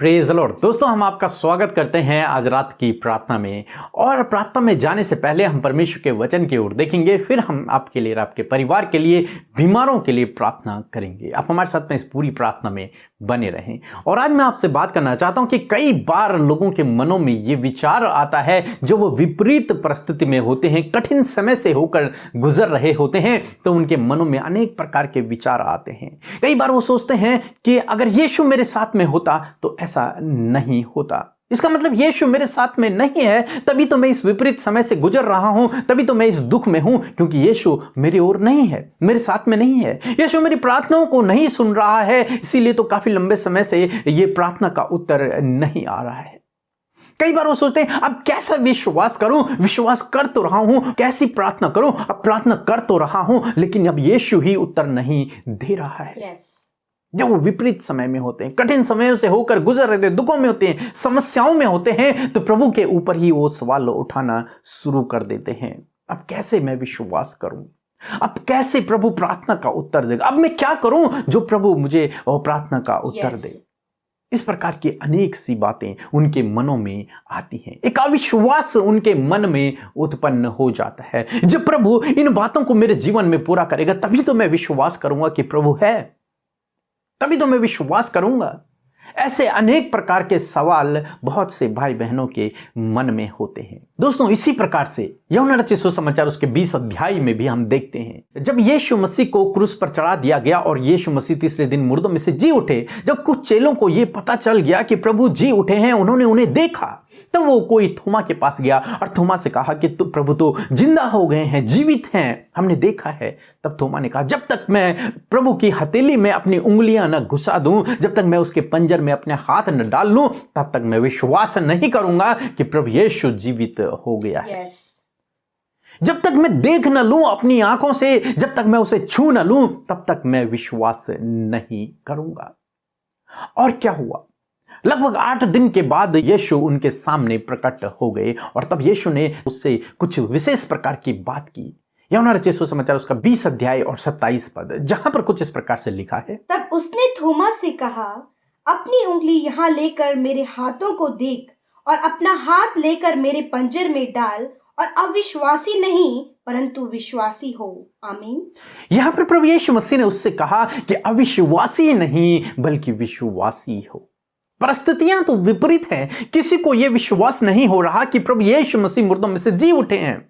Praise the Lord. दोस्तों, हम आपका स्वागत करते हैं आज रात की प्रार्थना में। और प्रार्थना में जाने से पहले हम परमेश्वर के वचन की ओर देखेंगे, फिर हम आपके लिए, आपके परिवार के लिए, बीमारों के लिए प्रार्थना करेंगे। आप हमारे साथ में इस पूरी प्रार्थना में बने रहें। और आज मैं आपसे बात करना चाहता हूं कि कई बार लोगों के मनों में ये विचार आता है, जो वो विपरीत परिस्थिति में होते हैं, कठिन समय से होकर गुजर रहे होते हैं, तो उनके मनों में अनेक प्रकार के विचार आते हैं। कई बार वो सोचते हैं कि अगर यीशु मेरे साथ में होता तो ऐसा नहीं होता। इसका मतलब यीशु मेरे साथ में नहीं है, तभी तो मैं इस विपरीत समय से गुजर रहा हूं, तभी तो मैं इस दुख में हूं, क्योंकि यीशु मेरी ओर नहीं है, मेरे साथ में नहीं है। यीशु मेरी प्रार्थनाओं को नहीं सुन रहा है, इसीलिए तो काफी लंबे समय से ये प्रार्थना का उत्तर नहीं आ रहा है। कई बार वो सोचते हैं, अब कैसा विश्वास करूं, विश्वास कर तो रहा हूं, कैसी प्रार्थना करूं, अब प्रार्थना कर तो रहा हूं, लेकिन अब यीशु ही उत्तर नहीं दे रहा है। जब वो विपरीत समय में होते हैं, कठिन समयों से होकर गुजर रहे, दुखों में होते हैं, समस्याओं में होते हैं, तो प्रभु के ऊपर ही वो सवाल उठाना शुरू कर देते हैं। अब कैसे मैं विश्वास करूं, अब कैसे प्रभु प्रार्थना का उत्तर देगा, अब मैं क्या करूं जो प्रभु मुझे प्रार्थना का उत्तर दे। इस प्रकार की अनेक सी बातें उनके मनों में आती हैं। एक अविश्वास उनके मन में उत्पन्न हो जाता है। जब प्रभु इन बातों को मेरे जीवन में पूरा करेगा, तभी तो मैं विश्वास करूंगा कि प्रभु है, तभी तो मैं विश्वास करूंगा। ऐसे अनेक प्रकार के सवाल बहुत से भाई बहनों के मन में होते हैं। दोस्तों, इसी प्रकार से यूहन्ना रचित सुसमाचार उसके 20 अध्याय में भी हम देखते हैं, जब यीशु मसीह को क्रूस पर चढ़ा दिया गया और यीशु मसीह तीसरे दिन मुर्दों में से जी उठे, जब कुछ चेलों को यह पता चल गया कि प्रभु जी उठे हैं, उन्होंने उन्हें देखा, तब वो कोई थोमा के पास गया और थोमा से कहा कि प्रभु तो जिंदा हो गए हैं, जीवित हैं, हमने देखा है। तब थोमा ने कहा, जब तक मैं प्रभु की हथेली में अपनी उंगलियां न घुसा दूं, जब तक मैं उसके पंजर में अपने हाथ न डाल लूं, तब तक मैं विश्वास नहीं करूंगा कि प्रभु यीशु जीवित हो गया है। जब तक मैं देख न लूं अपनी आंखों से, जब तक मैं उसे छू न लूं, तब तक मैं विश्वास नहीं करूंगा। और क्या हुआ? लगभग 8 दिन के बाद यीशु उनके सामने प्रकट हो गए और तब यीशु ने उससे कुछ विशेष प्रकार की बात की। यूहन्ना रचित सुसमाचार उसका 20 अध्याय और 27 पद, जहां पर कुछ इस प्रकार से लिखा है। तब उसने थोमा से कहा, अपनी उंगली यहाँ लेकर मेरे हाथों को देख, और अपना हाथ लेकर मेरे पंजर में डाल, और अविश्वासी नहीं परंतु विश्वासी हो। आमीन। यहां पर प्रभु यीशु मसीह ने उससे कहा कि अविश्वासी नहीं बल्कि विश्वासी हो। परिस्थितियां तो विपरीत हैं, किसी को यह विश्वास नहीं हो रहा कि प्रभु यीशु मसीह मुर्दों में से जी उठे हैं,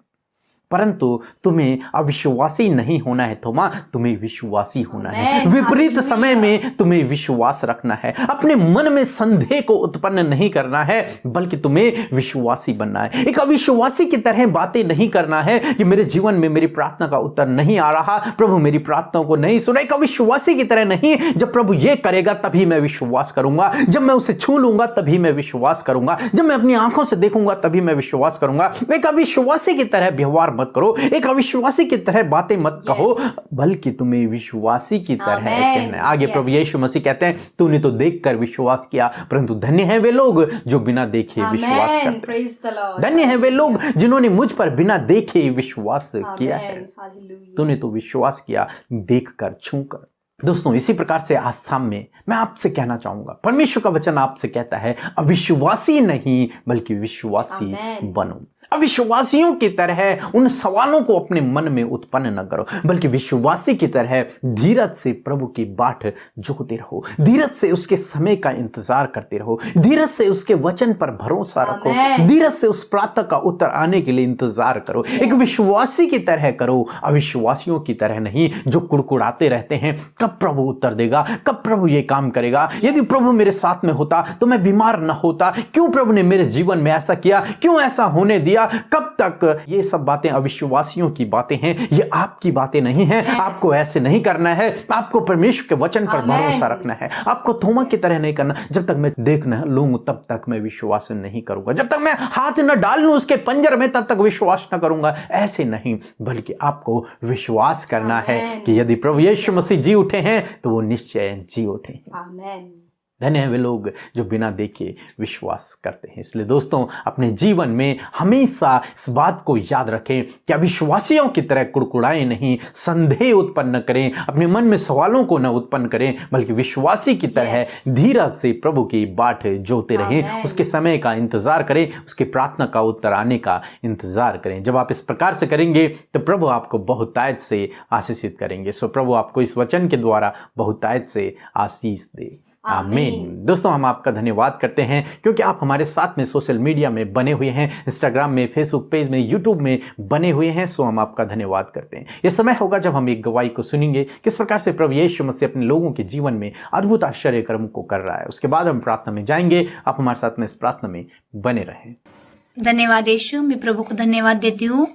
परंतु तुम्हें अविश्वासी नहीं होना है थोमा, तुम्हें विश्वासी होना है। विपरीत समय में तुम्हें विश्वास रखना है, अपने मन में संदेह को उत्पन्न नहीं करना है, बल्कि तुम्हें विश्वासी बनना है। एक अविश्वासी की तरह बातें नहीं करना है कि मेरे जीवन में मेरी प्रार्थना का उत्तर नहीं आ रहा, प्रभु मेरी प्रार्थनाओं को नहीं सुना। एक अविश्वासी की तरह नहीं, जब प्रभु ये करेगा तभी मैं विश्वास करूंगा, जब मैं उसे छू लूंगा तभी मैं विश्वास करूंगा, जब मैं अपनी आंखों से देखूंगा तभी मैं विश्वास करूंगा। एक अविश्वासी की तरह व्यवहार मत करो, एक अविश्वासी की तरह बातें मत कहो, बल्कि तुम्हें विश्वासी की तरह कहना है। आगे प्रभु यीशु मसीह कहते हैं, तूने तो देखकर विश्वास किया, परंतु धन्य हैं वे लोग जो बिना देखे विश्वास करते हैं। धन्य हैं वे लोग जिन्होंने मुझ पर बिना देखे विश्वास किया है। तूने तो विश्वास किया देखकर, छूकर। दोस्तों, इसी प्रकार से आज शाम में मैं आपसे कहना चाहूंगा, परमेश्वर का वचन आपसे कहता है, अविश्वासी नहीं बल्कि विश्वासी बनो। अविश्वासियों की तरह उन सवालों को अपने मन में उत्पन्न न करो, बल्कि विश्वासी की तरह धीरज से प्रभु की बाट जोते रहो, धीरज से उसके समय का इंतजार करते रहो, धीरज से उसके वचन पर भरोसा रखो, धीरज से उस प्रार्थना का उत्तर आने के लिए इंतजार करो। एक विश्वासी की तरह करो, अविश्वासियों की तरह नहीं जो कुड़कुड़ाते रहते हैं, कब प्रभु उत्तर देगा, कब प्रभु ये काम करेगा, यदि प्रभु मेरे साथ में होता तो मैं बीमार न होता, क्यों प्रभु ने मेरे जीवन में ऐसा किया, क्यों ऐसा होने दिया। कब तक? ये सब बातें अविश्वासियों की बातें हैं, ये आपकी बातें नहीं हैं। आपको ऐसे नहीं करना है, आपको परमेश्वर के वचन पर भरोसा रखना है, आपको थोमा की तरह नहीं करना। जब तक मैं देख न लूं तब तक मैं विश्वास नहीं करूंगा, जब तक मैं हाथ न डाल लूं उसके पंजर में तब तक विश्वास न करूंगा। ऐसे नहीं, बल्कि आपको विश्वास करना है कि यदि प्रभु यीशु मसीह जी उठे हैं तो वो निश्चय जी उठे हैं। आमीन। धन्य है वे लोग जो बिना देखे विश्वास करते हैं। इसलिए दोस्तों, अपने जीवन में हमेशा इस बात को याद रखें कि अविश्वासियों की तरह कुड़कुड़ाएं नहीं, संदेह उत्पन्न करें, अपने मन में सवालों को न उत्पन्न करें, बल्कि विश्वासी की तरह धीरज से प्रभु की बाट जोते रहें, उसके समय का इंतजार करें, उसकी प्रार्थना का उत्तर आने का इंतजार करें। जब आप इस प्रकार से करेंगे तो प्रभु आपको बहुतायत से आशीषित करेंगे। सो प्रभु आपको इस वचन के द्वारा बहुतायत से आशीष दे। आमीन। दोस्तों, हम आपका धन्यवाद करते हैं क्योंकि आप हमारे साथ में सोशल मीडिया में बने हुए हैं, इंस्टाग्राम में, फेसबुक पेज में, यूट्यूब में बने हुए हैं। सो हम आपका धन्यवाद करते हैं। यह समय होगा जब हम एक गवाही को सुनेंगे किस प्रकार से प्रभु यीशु मसीह अपने लोगों के जीवन में अद्भुत आश्चर्य कर्म को कर रहा है। उसके बाद हम प्रार्थना में जाएंगे। आप हमारे साथ में इस प्रार्थना में बने रहें। धन्यवाद यीशु। मैं प्रभु को धन्यवाद देती हूँ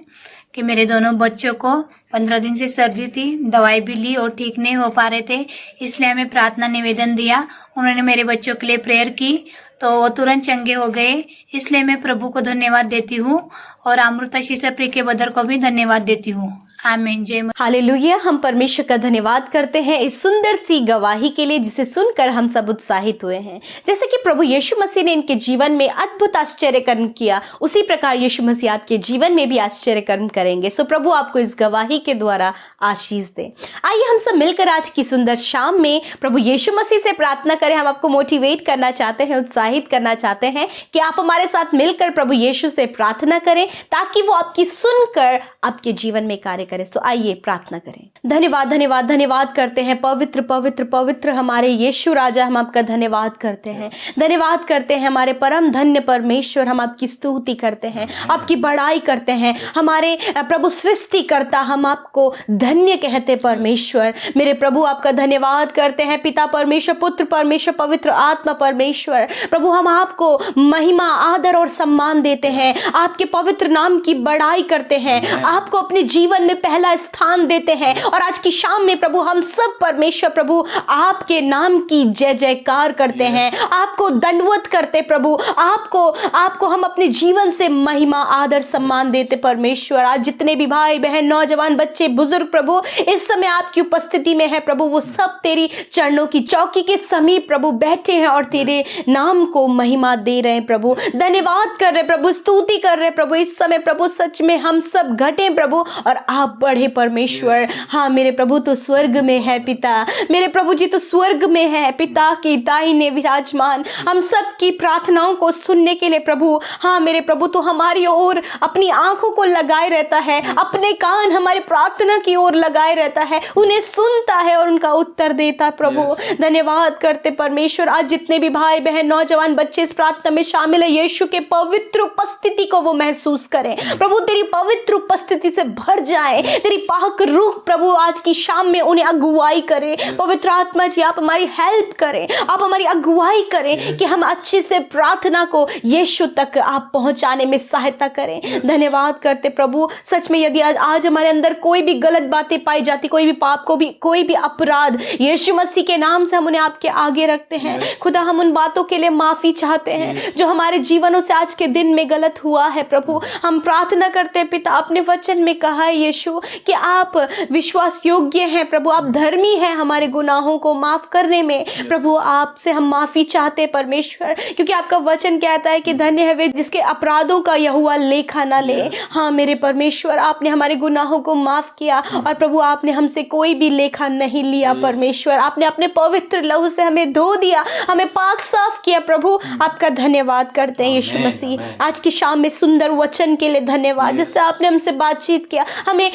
कि मेरे दोनों बच्चों को 15 दिन से सर्दी थी, दवाई भी ली और ठीक नहीं हो पा रहे थे, इसलिए हमें प्रार्थना निवेदन दिया। उन्होंने मेरे बच्चों के लिए प्रेयर की तो वो तुरंत चंगे हो गए, इसलिए मैं प्रभु को धन्यवाद देती हूँ और अमृता शीशा प्रिय के बदर को भी धन्यवाद देती हूँ। आमीन। जय मां। हालेलुया। हम परमेश्वर का धन्यवाद करते हैं इस सुंदर सी गवाही के लिए जिसे सुनकर हम सब उत्साहित हुए हैं। जैसे कि प्रभु यीशु मसीह ने इनके जीवन में अद्भुत आश्चर्य कर्म किया, उसी प्रकार यीशु मसीह आपके जीवन में भी आश्चर्य कर्म करेंगे। सो प्रभु आपको इस गवाही के द्वारा आशीष दे। आइए हम सब मिलकर आज की सुंदर शाम में प्रभु यीशु मसीह से प्रार्थना करें। हम आपको मोटिवेट करना चाहते हैं, उत्साहित करना चाहते हैं कि आप हमारे साथ मिलकर प्रभु यीशु से प्रार्थना करें ताकि वो आपकी सुनकर आपके जीवन में कार्य करें। तो आइए प्रार्थना करें। धन्यवाद धन्यवाद धन्यवाद करते हैं पवित्र पवित्र पवित्र हमारे यीशु राजा, हम आपका धन्यवाद करते हैं। धन्यवाद करते हैं हमारे परम धन्य परमेश्वर, हम आपकी स्तुति करते हैं, आपकी बड़ाई करते हैं। हमारे प्रभु सृष्टिकर्ता, हम आपको धन्य कहते परमेश्वर। मेरे प्रभु आपका धन्यवाद करते हैं पिता परमेश्वर, पुत्र परमेश्वर, पवित्र आत्मा परमेश्वर। प्रभु हम आपको महिमा, आदर और सम्मान देते हैं, आपके पवित्र नाम की बड़ाई करते हैं, आपको अपने जीवन में पहला स्थान देते हैं। और आज की शाम में प्रभु हम सब परमेश्वर प्रभु आपके नाम की जय जयकार करते हैं, आपको दंडवत करते प्रभु, आपको हम अपने जीवन से महिमा, आदर, सम्मान देते परमेश्वर। आज जितने भी भाई बहन, नौजवान, बच्चे, बुजुर्ग प्रभु इस समय आपकी उपस्थिति में है प्रभु, वो सब तेरी चरणों की चौकी के समीप प्रभु बैठे हैं और तेरे नाम को महिमा दे रहे हैं प्रभु। धन्यवाद कर रहे प्रभु, स्तुति कर रहे प्रभु। इस समय प्रभु सच में हम सब घटे प्रभु और आप बढ़े परमेश्वर। हाँ मेरे प्रभु तो स्वर्ग में है पिता, मेरे प्रभु जी तो स्वर्ग में है, पिता की दाहिने विराजमान। हम सब की प्रार्थनाओं को सुनने के लिए प्रभु, हाँ मेरे प्रभु तो हमारी ओर अपनी आंखों को लगाए रहता है, अपने कान हमारी प्रार्थना की ओर लगाए रहता है, उन्हें सुनता है और उनका उत्तर देता है प्रभु। धन्यवाद करते परमेश्वर। आज जितने भी भाई बहन, नौजवान, बच्चे इस प्रार्थना में शामिल है, यीशु के पवित्र उपस्थिति को वो महसूस करें प्रभु, तेरी पवित्र उपस्थिति से भर जाए, तेरी पाक रूह प्रभु आज की शाम में उन्हें अगुवाई करे। पवित्र आत्मा जी आप हमारी हेल्प करें, आप हमारी अगुवाई करें कि हम अच्छे से प्रार्थना को यीशु तक आप पहुंचाने में सहायता करें। धन्यवाद करते प्रभु। सच में यदि आज हमारे अंदर कोई भी गलत बातें पाई जाती, कोई भी पाप, कोई भी अपराध, यीशु मसीह के नाम से हम उन्हें आपके आगे रखते हैं खुदा। हम उन बातों के लिए माफी चाहते हैं जो हमारे जीवनों से आज के दिन में गलत हुआ है प्रभु। हम प्रार्थना करते हैं पिता, अपने वचन में कहा है यीशु कि आप विश्वास योग्य हैं प्रभु, आप धर्मी हैं हमारे गुनाहों को माफ करने में प्रभु। आपसे हम माफी चाहते हैं परमेश्वर, क्योंकि आपका वचन कहता है कि धन्य है वे जिसके अपराधों का यहोवा लेखा ना ले। हाँ मेरे परमेश्वर, आपने हमारे गुनाहों को माफ किया और प्रभु आपने हमसे कोई भी लेखा नहीं लिया परमेश्वर। आपने अपने पवित्र लहू से हमें धो दिया, हमें पाक साफ किया प्रभु। आपका धन्यवाद करते हैं यीशु मसीह। आज की शाम में सुंदर वचन के लिए धन्यवाद, जिससे आपने हमसे बातचीत किया, हमें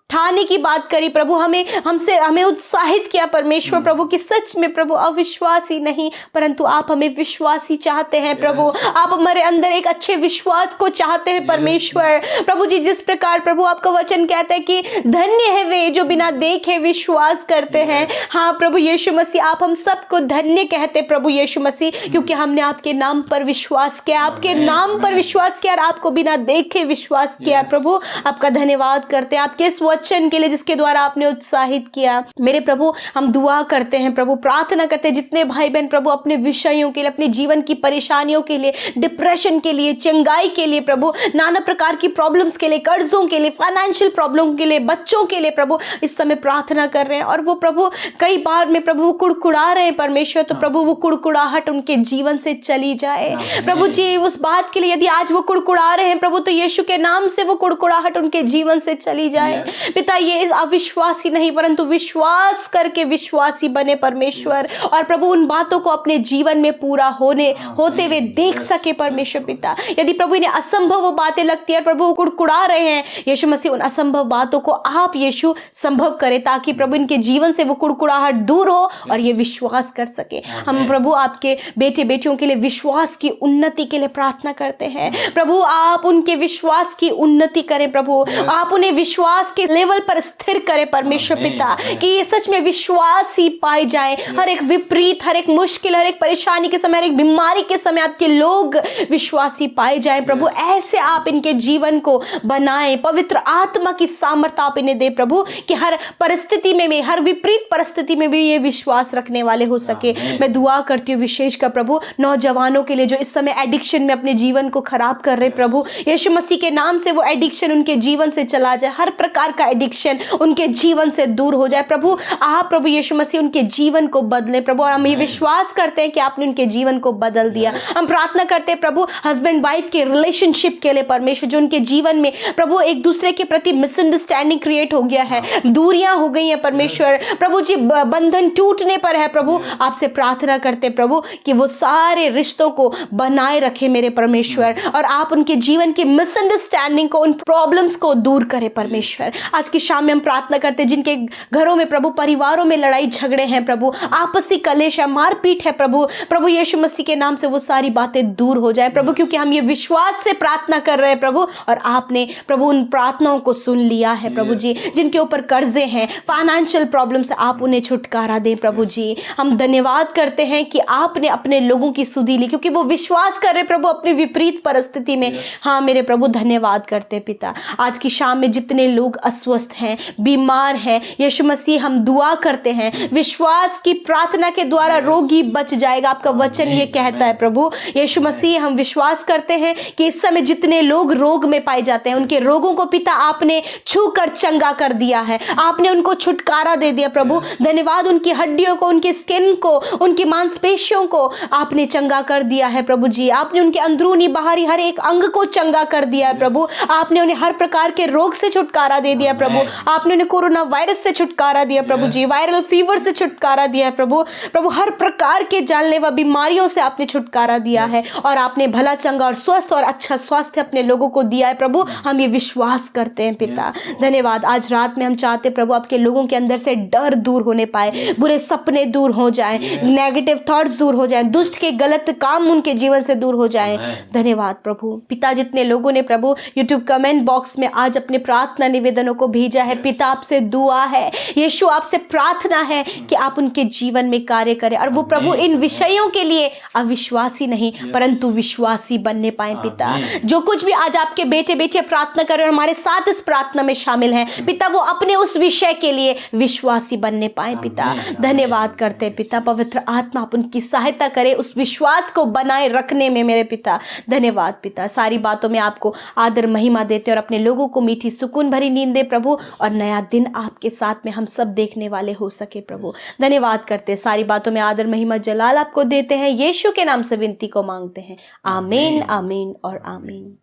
ठाने की बात करी प्रभु, हमें उत्साहित किया परमेश्वर प्रभु कि सच में प्रभु अविश्वासी नहीं परंतु आप हमें विश्वासी चाहते हैं प्रभु। आप हमारे अंदर एक अच्छे विश्वास को चाहते हैं परमेश्वर प्रभु जी। जिस प्रकार प्रभु आपका वचन कहता है कि धन्य है वे जो बिना देखे विश्वास करते हैं। हाँ प्रभु यीशु मसीह, आप हम सबको धन्य कहते प्रभु यीशु मसीह, क्योंकि हमने आपके नाम पर विश्वास किया, आपके नाम पर विश्वास किया और आपको बिना देखे विश्वास किया प्रभु। आपका धन्यवाद करते हैं। आपके इस वचन के लिए जिसके द्वारा आपने उत्साहित किया। मेरे प्रभु हम दुआ करते हैं प्रभु, प्रार्थना करते हैं जितने भाई बहन प्रभु अपने विषयों के लिए, अपने जीवन की परेशानियों के लिए, डिप्रेशन के लिए, चंगाई के लिए प्रभु, नाना प्रकार की प्रॉब्लम्स के लिए, कर्जों के लिए, फाइनेंशियल प्रॉब्लम के लिए, बच्चों के लिए प्रभु इस समय प्रार्थना कर रहे हैं। और वो प्रभु कई बार में प्रभु कुड़कुड़ा रहे हैं परमेश्वर, तो प्रभु वो कुड़कुड़ाहट उनके जीवन से चली जाए प्रभु जी। उस बात के लिए यदि आज वो कुड़कुड़ा रहे हैं प्रभु, तो यीशु के नाम से वो कुड़कुड़ाहट उनके जीवन से चली जाए पिता। ये इस अविश्वासी नहीं परंतु विश्वास करके विश्वासी बने परमेश्वर, और प्रभु उन बातों को अपने जीवन में पूरा होते हुए देख सके परमेश्वर पिता। यदि प्रभु इन्हें असंभव वो बातें लगती है प्रभु कुड़कुड़ा रहे हैं, यीशु मसीह उन असंभव बातों को आप यीशु संभव करे, ताकि प्रभु इनके जीवन से वो कुड़कुड़ाहट दूर हो और ये विश्वास कर सके। हम प्रभु आपके बेटे बेटियों के लिए विश्वास की उन्नति के लिए प्रार्थना करते हैं प्रभु। आप उनके विश्वास की उन्नति करें प्रभु, आप उन्हें विश्वास के लेवल पर स्थिर करें परमेश्वर पिता, कि ये सच में विश्वासी पाए जाएं। हर एक विपरीत, हर एक मुश्किल, हर एक परेशानी के समय, हर एक बीमारी के समय आपके लोग विश्वासी पाए जाएं प्रभु। ऐसे आप इनके जीवन को बनाएं, पवित्र आत्मा की सामर्थ्य आप इन्हें दे प्रभु, कि हर परिस्थिति में हर विपरीत परिस्थिति में भी ये विश्वास रखने वाले हो सके। मैं दुआ करती हूँ विशेष कर प्रभु नौजवानों के लिए जो इस समय एडिक्शन में अपने जीवन को खराब कर रहे प्रभु, यीशु मसीह के नाम से वो एडिक्शन उनके जीवन से चला जाए, हर प्रकार का एडिक्शन उनके जीवन से दूर हो जाए प्रभु। आप प्रभु यीशु मसीह उनके जीवन को बदले प्रभु, और हम ये विश्वास करते हैं कि आपने उनके जीवन को बदल दिया। हम प्रार्थना करते हैं प्रभु हस्बैंड वाइफ के रिलेशनशिप के लिए परमेश्वर, जो उनके जीवन में प्रभु एक दूसरे के प्रति मिसअंडरस्टैंडिंग क्रिएट हो गया है, दूरियां हो गई हैं परमेश्वर प्रभु जी, बंधन टूटने पर है प्रभु। आपसे प्रार्थना करते प्रभु कि वो सारे रिश्तों को बनाए रखे मेरे परमेश्वर, और आप उनके जीवन की मिसअंडरस्टैंडिंग को, उन प्रॉब्लम्स को दूर करें परमेश्वर। आज की शाम में हम प्रार्थना करते हैं जिनके घरों में प्रभु, परिवारों में लड़ाई झगड़े हैं प्रभु, आपसी कलेश है, मारपीट है प्रभु, प्रभु यीशु मसीह के नाम से वो सारी बातें दूर हो जाए प्रभु, क्योंकि हम ये विश्वास से प्रार्थना कर रहे हैं प्रभु, और आपने प्रभु उन प्रार्थनाओं को सुन लिया है प्रभु जी। जिनके ऊपर कर्जे हैं, फाइनेंशियल प्रॉब्लम से आप उन्हें छुटकारा दें प्रभु जी। हम धन्यवाद करते हैं कि आपने अपने लोगों की सुधि ली, क्योंकि वो विश्वास कर रहे प्रभु अपनी विपरीत परिस्थिति में। हाँ मेरे प्रभु धन्यवाद करते पिता। आज की शाम में जितने लोग अस्वस्थ हैं, बीमार हैं, यीशु मसीह हम दुआ करते हैं विश्वास की प्रार्थना के द्वारा रोगी बच जाएगा। आपका वचन ये कहता है प्रभु यीशु मसीह, हम विश्वास करते हैं कि इस समय जितने लोग रोग में पाए जाते हैं उनके रोगों को पिता आपने छू कर चंगा कर दिया है, आपने उनको छुटकारा दे दिया प्रभु। धन्यवाद, उनकी हड्डियों को, उनकी स्किन को, उनकी मांसपेशियों को आपने चंगा कर दिया है प्रभु जी। आपने उनके अंदरूनी बाहरी हर एक अंग को चंगा कर दिया है प्रभु। आपने उन्हें हर प्रकार के रोग से छुटकारा दे दिया प्रभु। आपने उन्हें कोरोना वायरस से छुटकारा दिया प्रभु जी, वायरल फीवर से छुटकारा दिया है प्रभु। प्रभु हर प्रकार के जानलेवा बीमारियों से आपने छुटकारा दिया है, और आपने भला चंगा और स्वस्थ और अच्छा स्वास्थ्य अपने लोगों को दिया है प्रभु। हम ये विश्वास करते हैं पिता। धन्यवाद। आज रात में हम चाहते प्रभु आपके लोगों के अंदर से डर दूर होने पाए, बुरे सपने दूर हो जाएं, नेगेटिव थॉट्स दूर हो जाएं, दुष्ट के गलत काम उनके जीवन से दूर हो जाएं। धन्यवाद प्रभु। पिता जितने लोगों ने प्रभु यूट्यूब कमेंट बॉक्स में आज अपने प्रार्थना निवेदनों को भेजा है पिता, आपसे दुआ है यीशु, आपसे प्रार्थना है कि आप उनके जीवन में कार्य करें, और वो प्रभु इन विषयों के लिए अविश्वासी नहीं परंतु विश्वासी बनने पाए पिता। जो कुछ भी आज आपके बेटे बेटियां प्रार्थना कर रहे हैं, हमारे साथ इस प्रार्थना में शामिल हैं पिता, वो अपने उस विषय के लिए विश्वासी बनने पाए पिता। धन्यवाद करते पिता, पवित्र आत्मा आप उनकी सहायता करे उस विश्वास को बनाए रखने में मेरे पिता। धन्यवाद पिता। सारी बातों में आपको आदर महिमा देते और अपने लोगों को मीठी सुकून भरी नींद दे प्रभु, और नया दिन आपके साथ में हम सब देखने वाले हो सके प्रभु। धन्यवाद करते, सारी बातों में आदर महिमा जलाल आपको देते हैं, यीशु के नाम से विनती को मांगते हैं। आमीन, आमीन और आमीन।